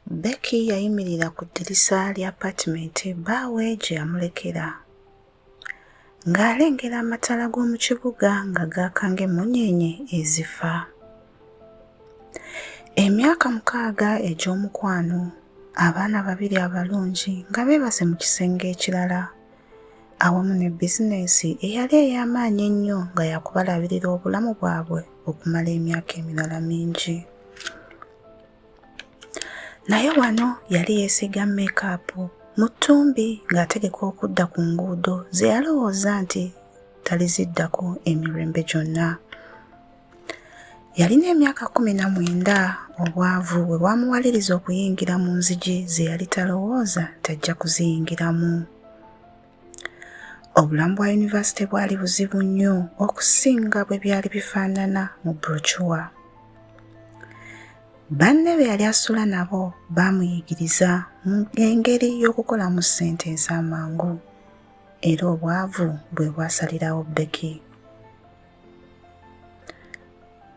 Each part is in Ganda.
Becky yayimirira ku ddirisa lya apartment bbaawe gye yamulekera ng'alengera amataala g'omu kibuga nga gaaka ng'emmunyeenye ezifa. Emyaka 6 egy'omukwano, abaana 2 abalungi nga beebase mu kisenge ekirala awamu ne bizinensi eyali ey'amaanyi ennyo nga yakubalabirira obulamu bwabwe okumala emyaka emirala mingi. Naye wano yali yeesiga make-up mu ttumbi ng'ategeka okudda ku nguudo ze yalowooza nti taliziddako emirembe gyonna. Yalina emyaka 19 obwavu bwe bwamuwaliriza okuyingira mu nzigi ze yali talowooza tajja kuziyingiramu. Obulamu bwa yunivasite bwali buzibu nnyo okusinga bwe byali bifaanana mu brochure. Banne be yali asula nabo baamuyigiriza engeri y'okukolamu ssente ez'amangu era obwavu bwe bwasalirawo Becky.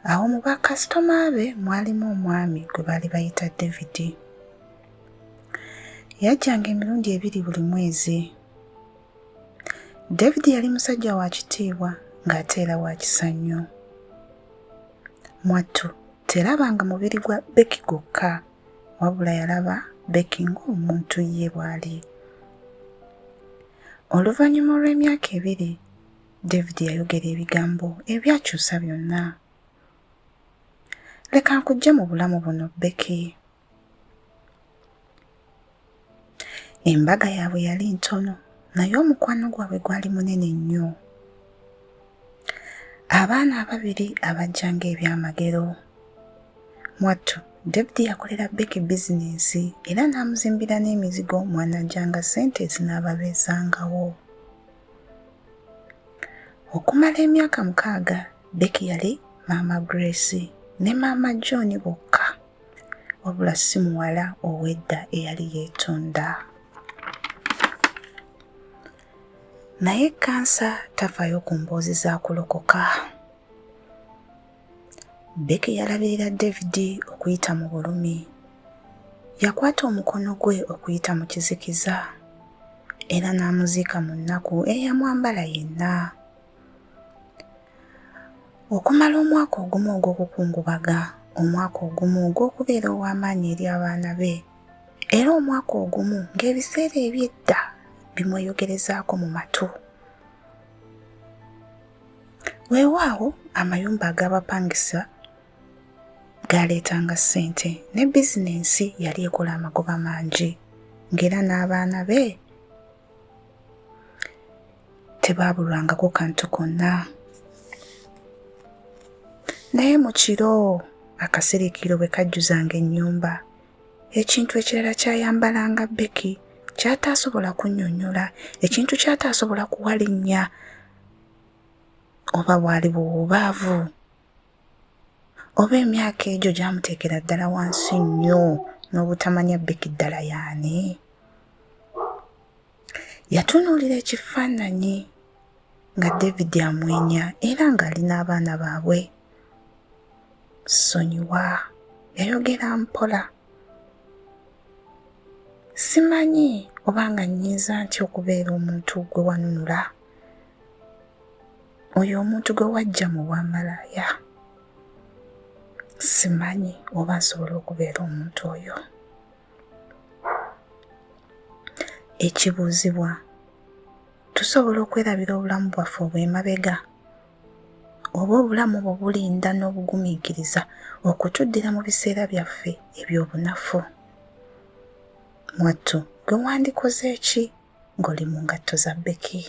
Awo mu bakasitoma be mwalimu omwami gwe baali bayita David. Yajjanga emirundi 2 buli mwezi. David yali musajja wa kitiibwa ng'ate era wa kisa nnyo. Mwattu terabanga mubiri gwa Becky gwokka, wabula yalaba Becky ng'omuntu ye bw'ali. Oluvannyuma lw'emyaka 2, David yayogera ebigambo ebyakyusa byonna. Leka nkujje mu bulamu buno Becky. Embaga yaabwe yali ntono naye omukwano gwabwe gwali munene nnyo. Abaana 2 abajjanga ebyamagero. Mwattu David yakolera Becky bizinensi era n'amuzimbira n'emizigo mwanajjanga ssente ezinaababeezangawo. Okumala emyaka 6, Becky yali Maama Grace ne Maama John bokka, wabula si muwala ow'edda eyali yeetonda. Naye kansa tafaayo ku mboozi za kulokoka. Becky yalabirira David okuyita mu bulumi. Yakwata omukono gwe okuyita mu kizikiza era n'amuziika mu nnaku eyamwambala yenna. Okumala omwaka ogumu ogw'okukungubaga, omwaka ogumu ogw'okubeera ow'amaanyi eri abaana be, era omwaka ogumu ng'ebiseera eby'edda bimweyogerezaako mu matu. Weewaawo amayumba ag'abapangisa gaaleetanga ssente ne bizinensi yali ekola amagoba mangi ng'era n'abaana be tebaabulwangako kantu konna. Naye mu kiro akasirikiro bwe kajjuzanga ennyumba, ekintu ekirala kyayambalanga Becky kyataasobola kunnyonnyola, ekintu kyataasobola kuwalinnya oba bwali buwuubaavu oba emyaka egyo gyamuteekera ddala wansi nnyo n'obutamanya Becky ddala y'ani. Yatunuulira ekifaananyi nga David amwenya era ng'ali n'abaana baabwe. Sonyiwa, yayogera mpola. Simanyi obanga nnyinza ntya okubeera omuntu gwe wanunula, oyo omuntu gwe wajja mu bwamalaaya. Simanyi oba nsobola okubeera omuntu oyo. Ekibuuzibwa, tusobola okwerabira obulamu bwaffe obw'emabega oba obulamu bwe bulinda n'obugumiikiriza okutuddira mu biseera byaffe eby'obunafu? Mwattu, gwe wandikoze ki ng'oli mu ngatto za Becky?